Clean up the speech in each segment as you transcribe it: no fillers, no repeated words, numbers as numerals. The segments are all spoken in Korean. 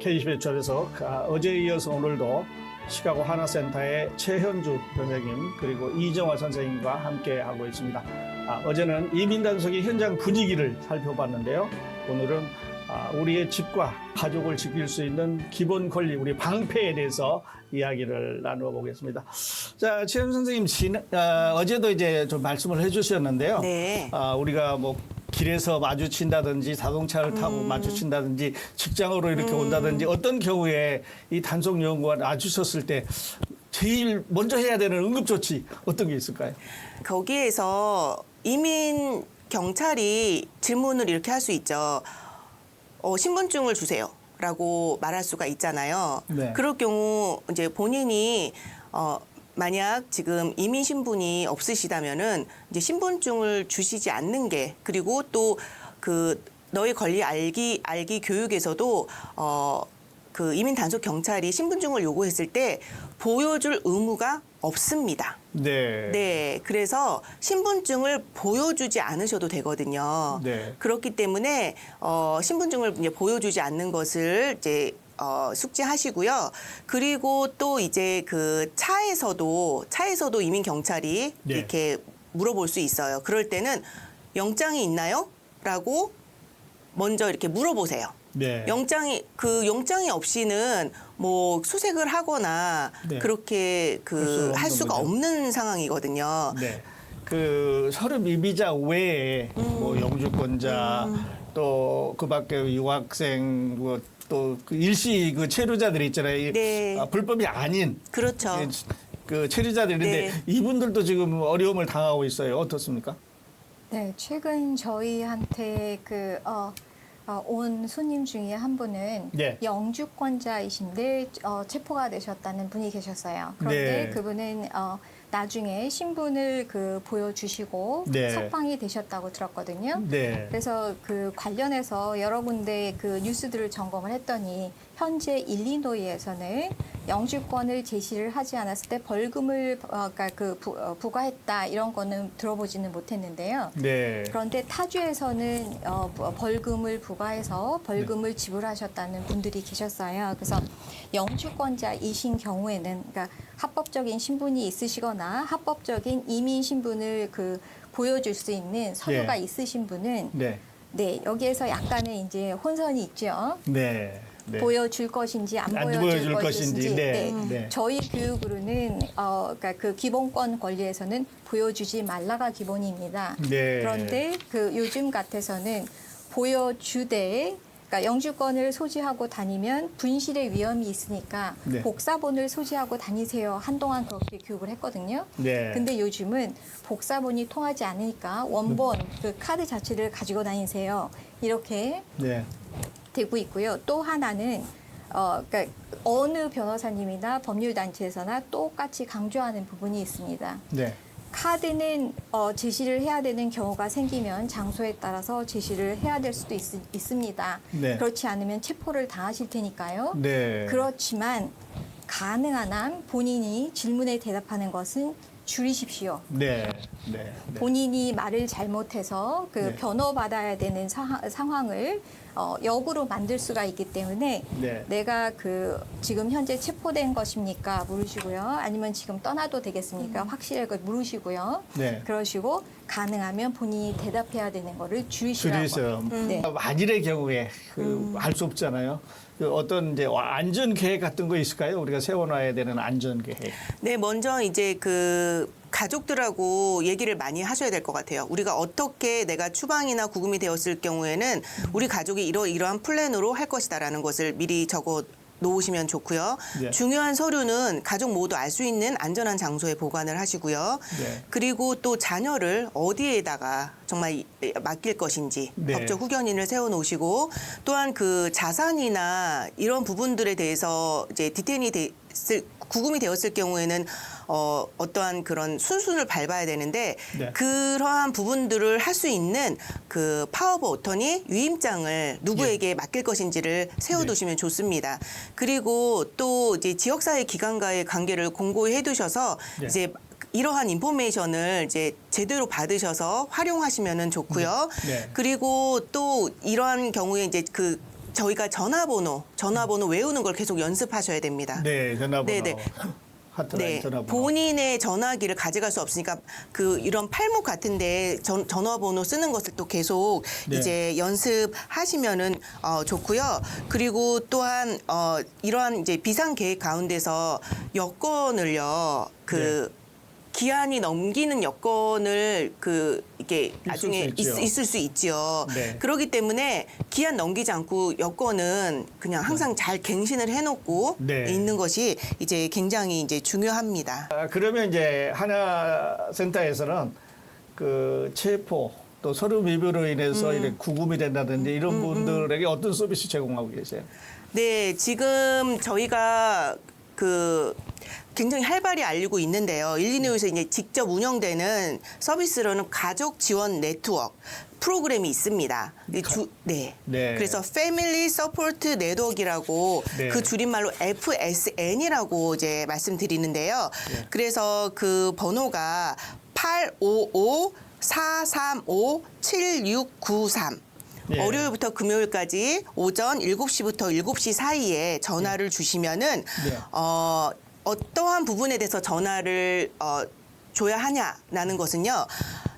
KBS 전에서 어제에 이어서 오늘도 시카고 하나센터의 최현주 선생님 그리고 이정화 선생님과 함께 하고 있습니다. 어제는 이민단속의 현장 분위기를 살펴봤는데요. 오늘은 우리의 집과 가족을 지킬 수 있는 기본 권리, 우리 방패에 대해서 이야기를 나누어 보겠습니다. 자, 최현주 선생님, 어제도 이제 좀 말씀을 해주셨는데요. 네. 우리가 뭐 길에서 마주친다든지 자동차를 타고 마주친다든지 직장으로 이렇게 온다든지 어떤 경우에 이 단속 요원과 마주쳤을 때 제일 먼저 해야 되는 응급조치 어떤 게 있을까요? 거기에서 이민 경찰이 질문을 이렇게 할 수 있죠. 신분증을 주세요. 라고 말할 수가 있잖아요. 네. 그럴 경우 이제 본인이 만약 지금 이민 신분이 없으시다면은 이제 신분증을 주시지 않는 게, 그리고 또 그 너의 권리 알기 교육에서도 그 이민 단속 경찰이 신분증을 요구했을 때 보여줄 의무가 없습니다. 네. 네, 그래서 신분증을 보여주지 않으셔도 되거든요. 네. 그렇기 때문에 신분증을 이제 보여주지 않는 것을 이제 숙지하시고요. 그리고 또 이제 그 차에서도 이민 경찰이 네. 이렇게 물어볼 수 있어요. 그럴 때는 영장이 있나요? 라고 먼저 이렇게 물어보세요. 네. 영장이 없이는 뭐 수색을 하거나 네. 그렇게 할 수가 없는 상황이거든요. 네. 그 서류 미비자 외에 뭐 영주권자 또 그밖에 유학생 또 그 일시 그 체류자들이 있잖아요. 네. 불법이 아닌 그렇죠. 그 체류자들인데 네. 이분들도 지금 어려움을 당하고 있어요. 어떻습니까? 네, 최근 저희한테 온 손님 중에 한 분은 네. 영주권자이신데 체포가 되셨다는 분이 계셨어요. 그런데 네. 그분은 나중에 신분을 보여주시고 네. 석방이 되셨다고 들었거든요. 네. 그래서 그 관련해서 여러 군데 그 뉴스들을 점검을 했더니 현재 일리노이에서는 영주권을 제시를 하지 않았을 때 벌금을 부과했다 이런 거는 들어보지는 못했는데요. 네. 그런데 타주에서는 벌금을 부과해서 벌금을 지불하셨다는 분들이 계셨어요. 그래서 영주권자이신 경우에는 그러니까 합법적인 신분이 있으시거나 합법적인 이민 신분을 보여줄 수 있는 서류가 네. 있으신 분은 네. 네, 여기에서 약간의 이제 혼선이 있죠. 네. 네. 보여줄 것인지 안 안 보여줄 보여줄 것인지. 것인지. 네. 네. 저희 교육으로는 그러니까 그 기본권 권리에서는 보여주지 말라가 기본입니다. 네. 그런데 요즘 같아서는 보여주되 그러니까 영주권을 소지하고 다니면 분실의 위험이 있으니까 네. 복사본을 소지하고 다니세요. 한동안 그렇게 교육을 했거든요. 네. 근데 요즘은 복사본이 통하지 않으니까 원본 그 카드 자체를 가지고 다니세요. 이렇게 네. 되고 있고요. 또 하나는 그러니까 어느 변호사님이나 법률단체에서나 똑같이 강조하는 부분이 있습니다. 네. 카드는 제시를 해야 되는 경우가 생기면 장소에 따라서 제시를 해야 될 수도 있습니다. 네. 그렇지 않으면 체포를 당하실 테니까요. 네. 그렇지만 가능한 한 본인이 질문에 대답하는 것은 줄이십시오. 네. 네. 네. 본인이 말을 잘못해서 네. 변호받아야 되는 상황을 역으로 만들 수가 있기 때문에 네. 내가 지금 현재 체포된 것입니까? 물으시고요. 아니면 지금 떠나도 되겠습니까? 확실하게 물으시고요. 네. 그러시고 가능하면 본인이 대답해야 되는 거를 줄이시라고. 줄여서 네. 만일의 경우에 알 수 없잖아요. 어떤 이제 안전 계획 같은 거 있을까요? 우리가 세워놔야 되는 안전 계획. 네, 먼저 이제 가족들하고 얘기를 많이 하셔야 될 것 같아요. 우리가 어떻게 내가 추방이나 구금이 되었을 경우에는 우리 가족이 이러한 플랜으로 할 것이다라는 것을 미리 적어 놓으시면 좋고요. 네. 중요한 서류는 가족 모두 알 수 있는 안전한 장소에 보관을 하시고요. 네. 그리고 또 자녀를 어디에다가 정말 맡길 것인지 네. 법적 후견인을 세워놓으시고 또한 그 자산이나 이런 부분들에 대해서 이제 구금이 되었을 경우에는 어떠한 그런 순순을 밟아야 되는데 네. 그러한 부분들을 할 수 있는 그 파워 오브 어터니 위임장을 누구에게 맡길 것인지를 세워두시면 좋습니다. 그리고 또 이제 지역사회 기관과의 관계를 공고히 해두셔서 네. 이제 이러한 인포메이션을 이제 제대로 받으셔서 활용하시면은 좋고요. 네. 그리고 또 이러한 경우에 이제 저희가 전화번호 외우는 걸 계속 연습하셔야 됩니다. 네, 전화번호. 네네. 하트라인 네, 전화번호. 본인의 전화기를 가져갈 수 없으니까 그 이런 팔목 같은데 전화번호 쓰는 것을 또 계속 네. 이제 연습하시면은 좋고요. 그리고 또한 이러한 이제 비상 계획 가운데서 여권을요 그 기한이 넘기는 여건을 이게 나중에 있을 수 있지요. 네. 그렇기 때문에 기한 넘기지 않고 여건은 그냥 항상 잘 갱신을 해놓고 네. 있는 것이 이제 굉장히 이제 중요합니다. 그러면 이제 하나센터에서는 그 체포 또 서류 미비로 인해서 이렇게 구금이 된다든지 이런 분들에게 어떤 서비스 제공하고 계세요? 네, 지금 저희가 굉장히 활발히 알리고 있는데요. 일리노이에서 이제 직접 운영되는 서비스로는 가족 지원 네트워크 프로그램이 있습니다. 네. 네. 그래서 Family Support Network이라고 네. 그 줄임말로 FSN이라고 이제 말씀드리는데요. 네. 그래서 그 번호가 855-435-7693. 예. 월요일부터 금요일까지 오전 7시부터 7시 사이에 전화를 주시면은 네. 어떠한 부분에 대해서 전화를 줘야 하냐라는 것은요.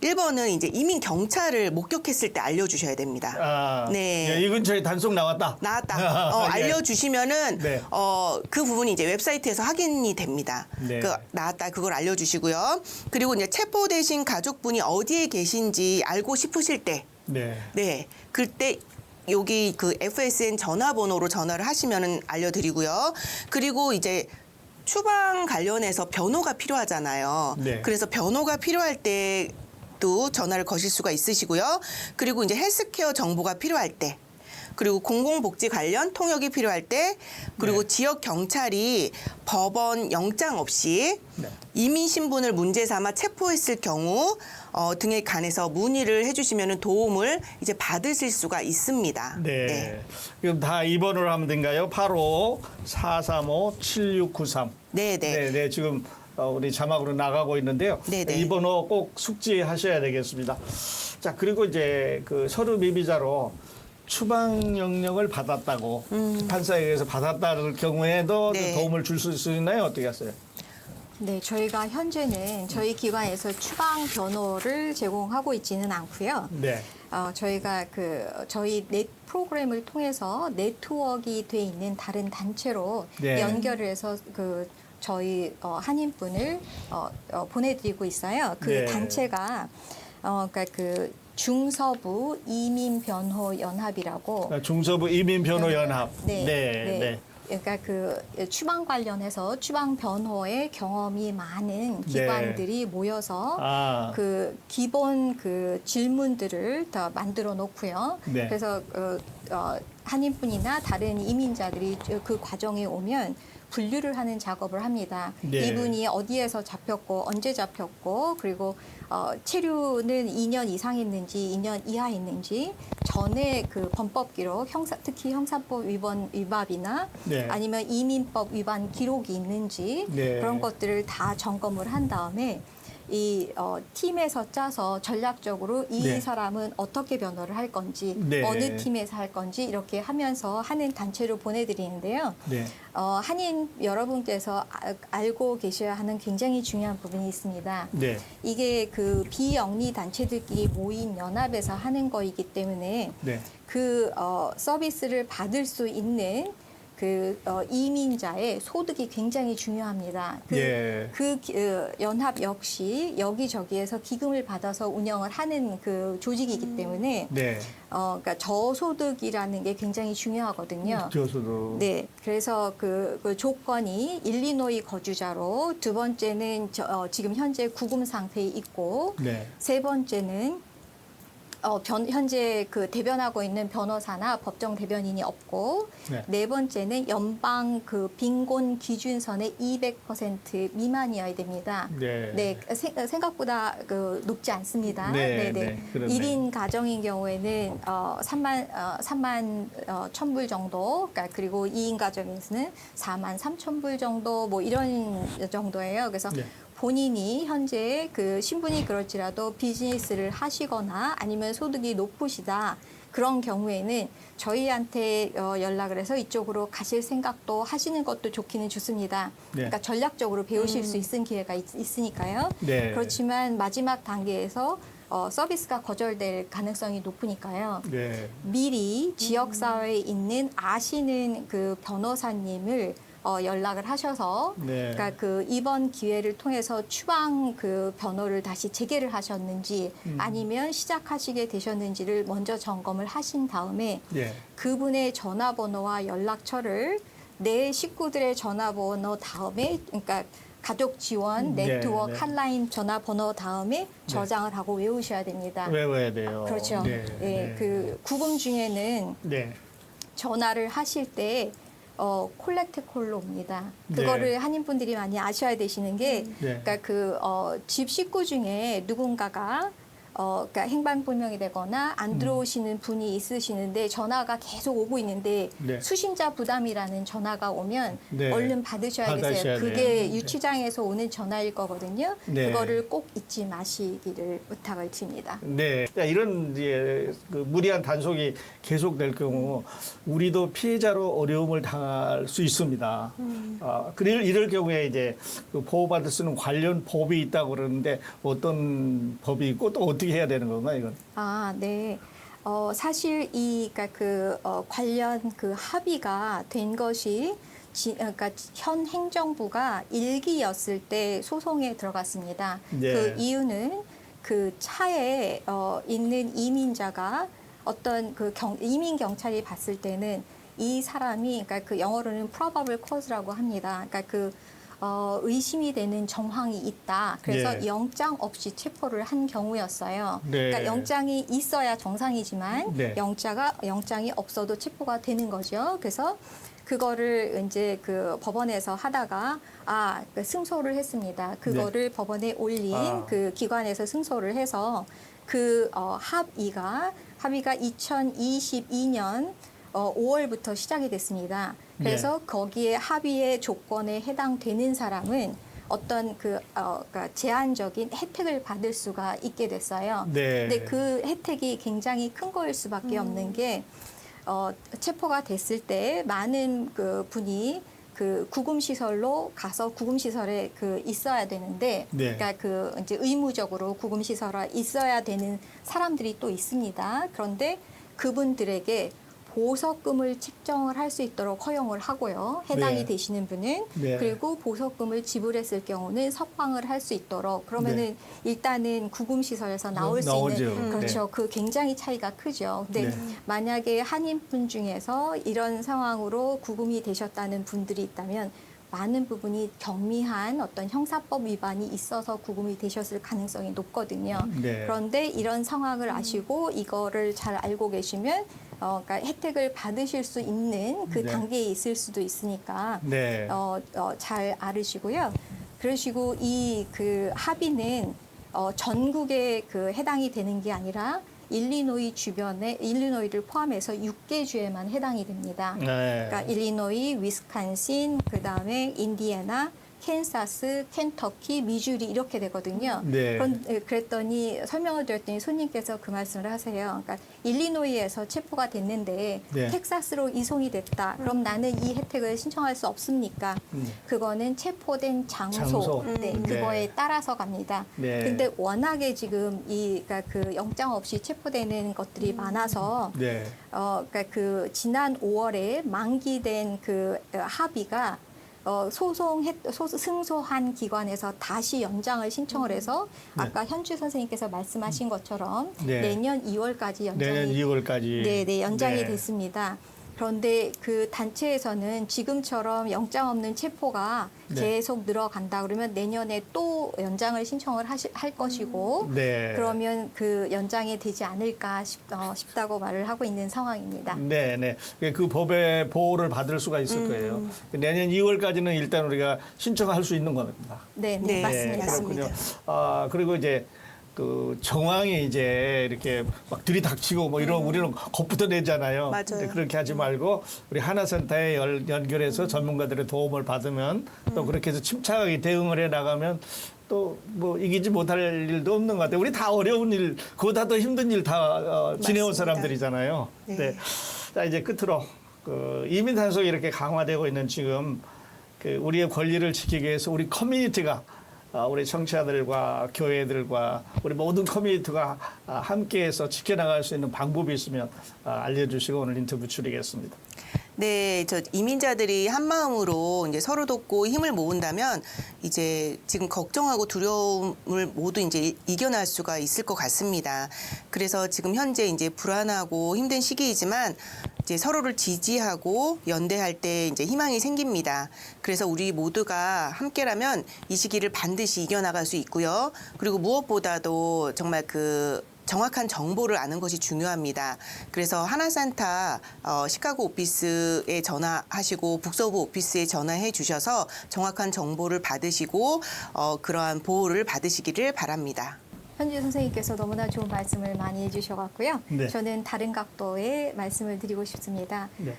1번은 이제 이민 경찰을 목격했을 때 알려주셔야 됩니다. 아, 네. 예, 이 근처에 단속 나왔다. 나왔다. 예. 알려주시면은 네. 그 부분이 이제 웹사이트에서 확인이 됩니다. 네. 나왔다 그걸 알려주시고요. 그리고 이제 체포되신 가족분이 어디에 계신지 알고 싶으실 때, 네. 네, 그때 여기 그 FSN 전화번호로 전화를 하시면은 알려드리고요. 그리고 이제 추방 관련해서 변호가 필요하잖아요. 네. 그래서 변호가 필요할 때도 전화를 거실 수가 있으시고요. 그리고 이제 헬스케어 정보가 필요할 때, 그리고 공공복지 관련 통역이 필요할 때, 그리고 네. 지역 경찰이 법원 영장 없이 네. 이민 신분을 문제 삼아 체포했을 경우 등에 관해서 문의를 해주시면 도움을 이제 받으실 수가 있습니다. 네. 그럼 다 2번으로 하면 된가요? 85-435-7693. 네, 네. 네, 지금 우리 자막으로 나가고 있는데요. 네네. 이 번호 꼭 숙지하셔야 되겠습니다. 자, 그리고 이제 그 서류 미비자로 추방 영령을 받았다고 판사에 의해서 받았다는 경우에도 네. 도움을 줄 수 있나요? 어떻게 하세요? 네, 저희가 현재는 저희 기관에서 추방 변호를 제공하고 있지는 않고요. 네. 저희가 저희 프로그램을 통해서 네트워크가 돼 있는 다른 단체로 네. 연결을 해서 저희 한인분을 보내드리고 있어요. 그 네. 단체가 그러니까 중서부 이민변호연합이라고. 중서부 이민변호연합. 네. 네. 그러니까 추방 관련해서 추방 변호에 경험이 많은 기관들이 모여서 기본 질문들을 다 만들어 놓고요. 네. 그래서 한인분이나 다른 이민자들이 그 과정에 오면 분류를 하는 작업을 합니다. 네. 이분이 어디에서 잡혔고 언제 잡혔고 그리고 체류는 2년 이상 했는지 2년 이하 했는지 전에 범법 기록 특히 형사법 위반이나 네. 아니면 이민법 위반 기록이 있는지 네. 그런 것들을 다 점검을 한 다음에 이 팀에서 짜서 전략적으로 이 네. 사람은 어떻게 변호를 할 건지 네. 어느 팀에서 할 건지 이렇게 하면서 하는 단체로 보내드리는데요. 네. 한인 여러분께서 알고 계셔야 하는 굉장히 중요한 부분이 있습니다. 네. 이게 비영리 단체들끼리 모인 연합에서 하는 거이기 때문에 네. 서비스를 받을 수 있는 이민자의 소득이 굉장히 중요합니다. 연합 역시 여기저기에서 기금을 받아서 운영을 하는 조직이기 때문에 네. 그러니까 저소득이라는 게 굉장히 중요하거든요. 저소득. 네, 그래서 그 조건이 일리노이 거주자로, 두 번째는 지금 현재 구금 상태에 있고, 네. 세 번째는 현재 대변하고 있는 변호사나 법정 대변인이 없고, 네 번째는 연방 빈곤 기준선의 200% 미만이어야 됩니다. 네. 생각보다 높지 않습니다. 네, 네. 그렇네. 1인 가정인 경우에는 3만 1,000불 정도, 그리고 2인 가정에서는 4만 3,000불 정도, 뭐 이런 정도예요. 그래서 네. 본인이 현재 신분이 그럴지라도 비즈니스를 하시거나 아니면 소득이 높으시다. 그런 경우에는 저희한테 연락을 해서 이쪽으로 가실 생각도 하시는 것도 좋기는 좋습니다. 네. 그러니까 전략적으로 배우실 수 있는 기회가 있으니까요. 네. 그렇지만 마지막 단계에서 서비스가 거절될 가능성이 높으니까요. 네. 미리 지역사회에 있는 아시는 그 변호사님을 연락을 하셔서 네. 그러니까 그 이번 기회를 통해서 추방 그 변호를 다시 재개를 하셨는지 아니면 시작하시게 되셨는지를 먼저 점검을 하신 다음에 네. 그분의 전화번호와 연락처를 내 식구들의 전화번호 다음에 그러니까 가족 지원 네, 네트워크 네. 핫라인 전화번호 다음에 저장을 하고 외우셔야 됩니다. 외워야 돼요. 그렇죠. 네. 예, 네. 그 구금 중에는 네. 전화를 하실 때 콜렉트 콜로 옵니다. 네. 그거를 한인분들이 많이 아셔야 되시는 게, 네. 그러니까 그 집 식구 중에 누군가가 그러니까 행방불명이 되거나 안 들어오시는 분이 있으시는데 전화가 계속 오고 있는데 네. 수신자 부담이라는 전화가 오면 네. 얼른 받으셔야 받으셔야 되세요. 그게 돼요. 유치장에서 오는 전화일 거거든요. 네. 그거를 꼭 잊지 마시기를 부탁을 드립니다. 네. 이런 이제 그 무리한 단속이 계속될 경우 우리도 피해자로 어려움을 당할 수 있습니다. 이럴 경우에 이제 그 보호받을 수 있는 관련 법이 있다고 그러는데 어떤 법이 있고 또 어떻게 해야 되는 건가 이건? 아, 네. 사실 그러니까 관련 그 합의가 된 것이 그러니까 현 행정부가 1기였을 때 소송에 들어갔습니다. 네. 그 이유는 그 차에 있는 이민자가 어떤 그 이민 경찰이 봤을 때는 이 사람이 그러니까 그 영어로는 probable cause라고 합니다. 그러니까 그 의심이 되는 정황이 있다. 그래서 네. 영장 없이 체포를 한 경우였어요. 네. 그러니까 영장이 있어야 정상이지만 네. 영장이 없어도 체포가 되는 거죠. 그래서 그거를 이제 그 법원에서 하다가 그 승소를 했습니다. 그거를 법원에 올린 그 기관에서 승소를 해서 그 합의가 2022년 5월부터 시작이 됐습니다. 그래서 거기에 합의의 조건에 해당되는 사람은 어떤 그러니까 제한적인 혜택을 받을 수가 있게 됐어요. 네. 근데 그 혜택이 굉장히 큰 거일 수밖에 없는 게 체포가 됐을 때 많은 그 분이 그 구금시설로 가서 구금시설에 그 있어야 되는데, 네. 그러니까 그 이제 의무적으로 구금시설에 있어야 되는 사람들이 또 있습니다. 그런데 그분들에게 보석금을 책정을 할 수 있도록 허용을 하고요. 해당이 네. 되시는 분은 네. 그리고 보석금을 지불했을 경우는 석방을 할 수 있도록 그러면은 일단은 구금시설에서 나올 수 나오죠. 있는 그렇죠. 그 굉장히 차이가 크죠. 근데 네. 만약에 한인분 중에서 이런 상황으로 구금이 되셨다는 분들이 있다면 많은 부분이 경미한 어떤 형사법 위반이 있어서 구금이 되셨을 가능성이 높거든요. 네. 그런데 이런 상황을 아시고 이거를 잘 알고 계시면 그러니까 혜택을 받으실 수 있는 그 네. 단계에 있을 수도 있으니까 네. 잘 알으시고요. 그러시고 이 그 합의는 전국에 그 해당이 되는 게 아니라 일리노이를 포함해서 6개 주에만 해당이 됩니다. 네. 그러니까 일리노이, 위스콘신, 그다음에 인디애나, 캔사스, 켄터키, 미주리 이렇게 되거든요. 네. 그랬더니 설명을 드렸더니 손님께서 그 말씀을 하세요. 그러니까 일리노이에서 체포가 됐는데 네. 텍사스로 이송이 됐다. 그럼 나는 이 혜택을 신청할 수 없습니까? 그거는 체포된 장소. 네, 네. 그거에 따라서 갑니다. 네. 근데 워낙에 지금 그러니까 그 영장 없이 체포되는 것들이 많아서 네. 그러니까 그 지난 5월에 만기된 그 합의가 승소한 기관에서 다시 연장을 신청을 해서 아까 현주 선생님께서 말씀하신 것처럼 네. 내년 2월까지 내년 연장이 2월까지. 연장이 네. 됐습니다. 그런데 그 단체에서는 지금처럼 영장 없는 체포가 네. 계속 늘어간다 그러면 내년에 또 연장을 신청을 할 것이고 네. 그러면 그 연장이 되지 않을까 싶다고 말을 하고 있는 상황입니다. 네, 네. 그 법의 보호를 받을 수가 있을 거예요. 내년 2월까지는 일단 우리가 신청할 수 있는 겁니다. 네, 네, 맞습니다. 맞습니다. 그렇군요. 그리고 이제 그 정황이 이제 이렇게 막 들이닥치고 뭐 이런 우리는 겁부터 내잖아요. 맞아요. 근데 그렇게 하지 말고 우리 하나센터에 연결해서 전문가들의 도움을 받으면 또 그렇게 해서 침착하게 대응을 해 나가면 또 뭐 이기지 못할 일도 없는 것 같아요. 우리 다 어려운 일, 그보다 더 힘든 일 다 지내온 맞습니다. 사람들이잖아요. 네. 네. 자, 이제 끝으로 그 이민 단속이 이렇게 강화되고 있는 지금 그 우리의 권리를 지키기 위해서 우리 커뮤니티가 우리 청취자들과 교회들과 우리 모든 커뮤니티가 함께해서 지켜나갈 수 있는 방법이 있으면 알려주시고 오늘 인터뷰 줄이겠습니다. 네, 저 이민자들이 한 마음으로 이제 서로 돕고 힘을 모은다면 이제 지금 걱정하고 두려움을 모두 이제 이겨낼 수가 있을 것 같습니다. 그래서 지금 현재 이제 불안하고 힘든 시기이지만 이제 서로를 지지하고 연대할 때 이제 희망이 생깁니다. 그래서 우리 모두가 함께라면 이 시기를 반드시 이겨나갈 수 있고요. 그리고 무엇보다도 정말 그 정확한 정보를 아는 것이 중요합니다. 그래서 하나센터 시카고 오피스에 전화하시고 북서부 오피스에 전화해 주셔서 정확한 정보를 받으시고 그러한 보호를 받으시기를 바랍니다. 현지 선생님께서 너무나 좋은 말씀을 많이 해주셔갖고요. 네. 저는 다른 각도의 말씀을 드리고 싶습니다. 네.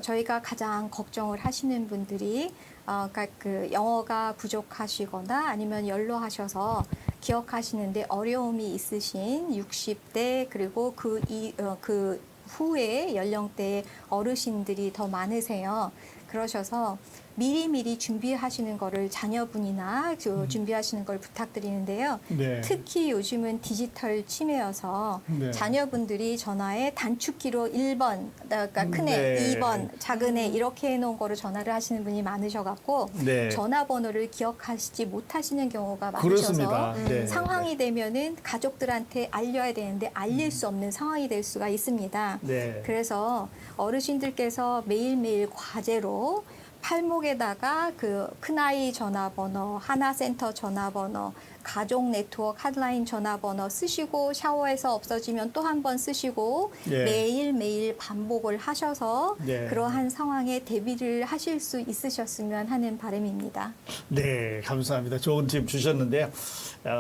저희가 가장 걱정을 하시는 분들이 그러니까 그 영어가 부족하시거나 아니면 연로하셔서 기억하시는데 어려움이 있으신 60대 그리고 그 후에 연령대의 어르신들이 더 많으세요. 그러셔서 미리미리 준비하시는 거를 자녀분이나 준비하시는 걸 부탁드리는데요. 네. 특히 요즘은 디지털 치매여서 네. 자녀분들이 전화에 단축키로 1번, 그러니까 큰 애, 네. 2번, 작은 애 이렇게 해놓은 거를 전화를 하시는 분이 많으셔갖고 네. 전화번호를 기억하시지 못하시는 경우가 그렇습니다. 많으셔서 네. 상황이 되면은 가족들한테 알려야 되는데 알릴 수 없는 상황이 될 수가 있습니다. 네. 그래서 어르신들께서 매일매일 과제로 팔목에다가 그 큰아이 전화번호, 하나센터 전화번호, 가족 네트워크 핫라인 전화번호 쓰시고 샤워해서 없어지면 또 한 번 쓰시고 네. 매일매일 반복을 하셔서 네. 그러한 상황에 대비를 하실 수 있으셨으면 하는 바람입니다. 네, 감사합니다. 좋은 팁 주셨는데요.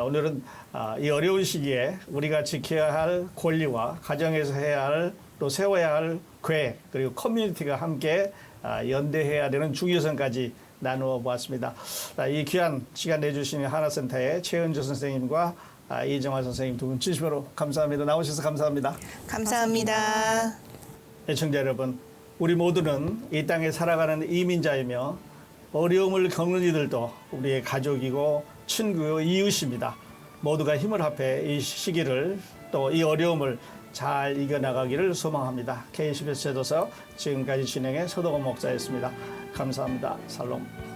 오늘은 이 어려운 시기에 우리가 지켜야 할 권리와 가정에서 해야 할 또 세워야 할 계획 그리고 커뮤니티가 함께 연대해야 되는 중요성까지 나누어 보았습니다. 이 귀한 시간 내주신 하나센터의 최은주 선생님과 이정화 선생님 두 분 진심으로 감사합니다. 나오셔서 감사합니다. 감사합니다. 애청자 여러분, 우리 모두는 이 땅에 살아가는 이민자이며 어려움을 겪는 이들도 우리의 가족이고 친구요 이웃입니다. 모두가 힘을 합해 이 시기를 또 이 어려움을 잘 이겨나가기를 소망합니다. KCBS 제도서 지금까지 진행의 서동원 목사였습니다. 감사합니다. 살롬.